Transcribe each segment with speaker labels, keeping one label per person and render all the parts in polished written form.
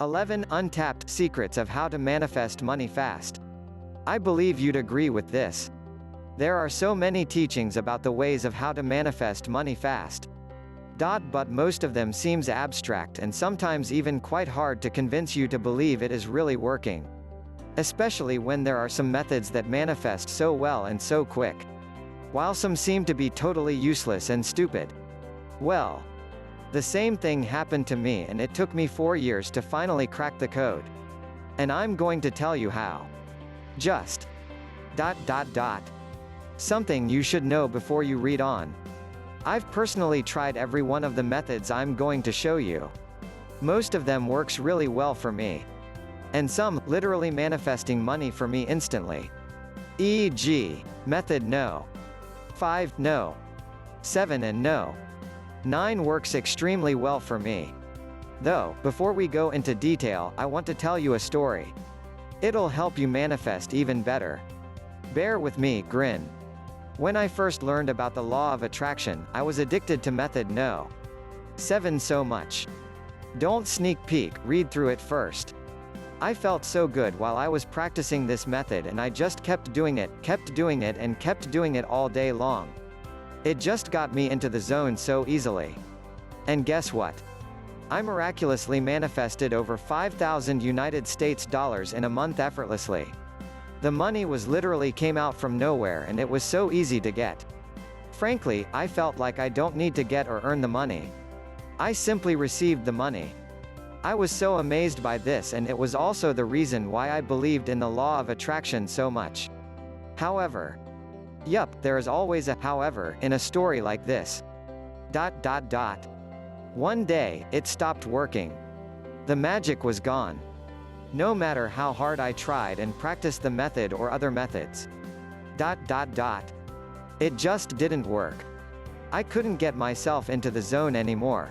Speaker 1: 11 Untapped Secrets of How to Manifest Money Fast. I believe you'd agree with this. There are so many teachings about the ways of how to manifest money fast. But most of them seems abstract and sometimes even quite hard to convince you to believe it is really working. Especially when there are some methods that manifest so well and so quick. While some seem to be totally useless and stupid. Well, the same thing happened to me, and it took me 4 years to finally crack the code. And I'm going to tell you how. Just. Something you should know before you read on. I've personally tried every one of the methods I'm going to show you. Most of them works really well for me. And some, literally manifesting money for me instantly. E.g. Method No. 5, No. 7 and No. 9 works extremely well for me. Though, before we go into detail, I want to tell you a story. It'll help you manifest even better. Bear with me, grin. When I first learned about the law of attraction, I was addicted to method No. 7 so much. Don't sneak peek, read through it first. I felt so good while I was practicing this method, and I just kept doing it and kept doing it all day long. It just got me into the zone so easily. And guess what? I miraculously manifested over 5,000 United States dollars in a month effortlessly. The money was literally came out from nowhere, and it was so easy to get. Frankly, I felt like I don't need to get or earn the money. I simply received the money. I was so amazed by this, and it was also the reason why I believed in the law of attraction so much. However. Yup, there is always a however in a story like this. One day, it stopped working. The magic was gone. No matter how hard I tried and practiced the method or other methods. It just didn't work. I couldn't get myself into the zone anymore.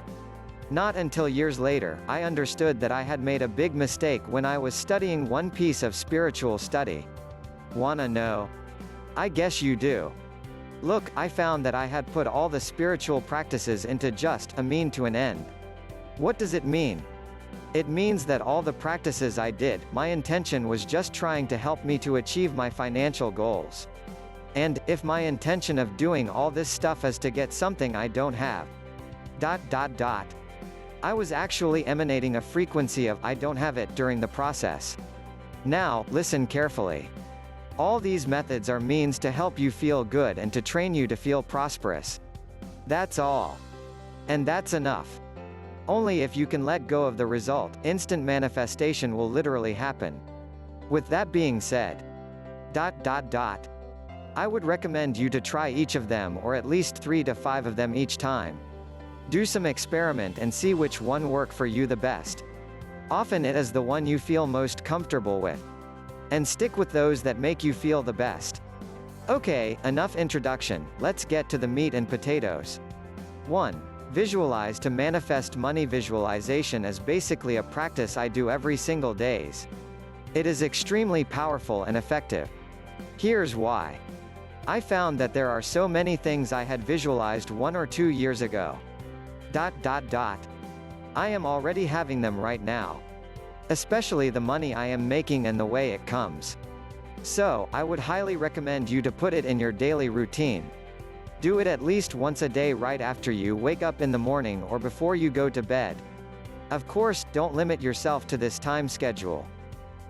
Speaker 1: Not until years later, I understood that I had made a big mistake when I was studying one piece of spiritual study. Wanna know? I guess you do. Look, I found that I had put all the spiritual practices into just a mean to an end. What does it mean? It means that all the practices I did, my intention was just trying to help me to achieve my financial goals. And, if my intention of doing all this stuff is to get something I don't have. I was actually emanating a frequency of I don't have it during the process. Now, listen carefully. All these methods are means to help you feel good and to train you to feel prosperous. That's all. And that's enough. Only if you can let go of the result, instant manifestation will literally happen. With that being said. I would recommend you to try each of them, or at least 3 to 5 of them each time. Do some experiment and see which one work for you the best. Often it is the one you feel most comfortable with. And stick with those that make you feel the best. Okay, enough introduction, let's get to the meat and potatoes. 1. Visualize to manifest money. Visualization is basically a practice I do every single days. It is extremely powerful and effective. Here's why. I found that there are so many things I had visualized 1 or 2 years ago. I am already having them right now. Especially the money I am making and the way it comes. So, I would highly recommend you to put it in your daily routine. Do it at least once a day right after you wake up in the morning or before you go to bed. Of course, don't limit yourself to this time schedule.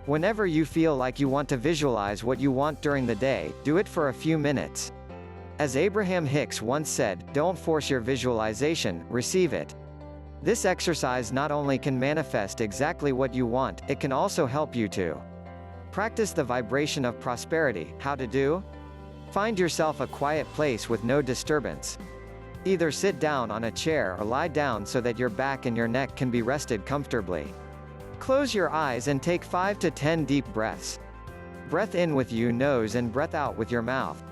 Speaker 1: Whenever you feel like you want to visualize what you want during the day, do it for a few minutes. As Abraham Hicks once said, don't force your visualization, receive it. This exercise not only can manifest exactly what you want, it can also help you to practice the vibration of prosperity. How to do? Find yourself a quiet place with no disturbance. Either sit down on a chair or lie down so that your back and your neck can be rested comfortably. Close your eyes and take 5 to 10 deep breaths. Breath in with your nose and breath out with your mouth.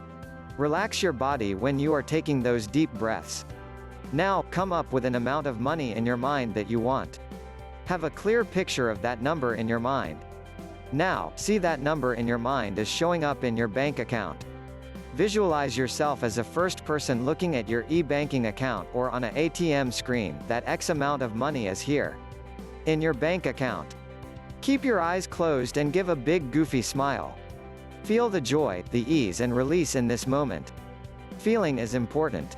Speaker 1: Relax your body when you are taking those deep breaths. Now, come up with an amount of money in your mind that you want. Have a clear picture of that number in your mind. Now, see that number in your mind as showing up in your bank account. Visualize yourself as a first person looking at your e-banking account or on an ATM screen. That X amount of money is here. In your bank account. Keep your eyes closed and give a big goofy smile. Feel the joy, the ease and release in this moment. Feeling is important.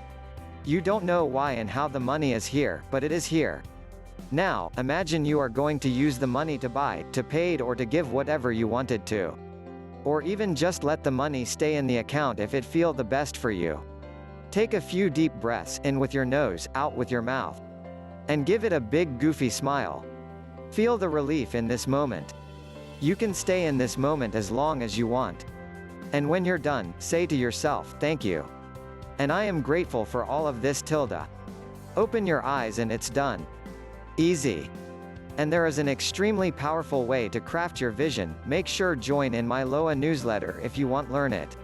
Speaker 1: You don't know why and how the money is here, but it is here. Now, imagine you are going to use the money to buy, to pay or to give whatever you wanted to. Or even just let the money stay in the account if it feels the best for you. Take a few deep breaths, in with your nose, out with your mouth. And give it a big goofy smile. Feel the relief in this moment. You can stay in this moment as long as you want. And when you're done, say to yourself, thank you. And I am grateful for all of this tilde. Open your eyes and it's done. Easy. And there is an extremely powerful way to craft your vision. Make sure join in my Loa newsletter if you want learn it.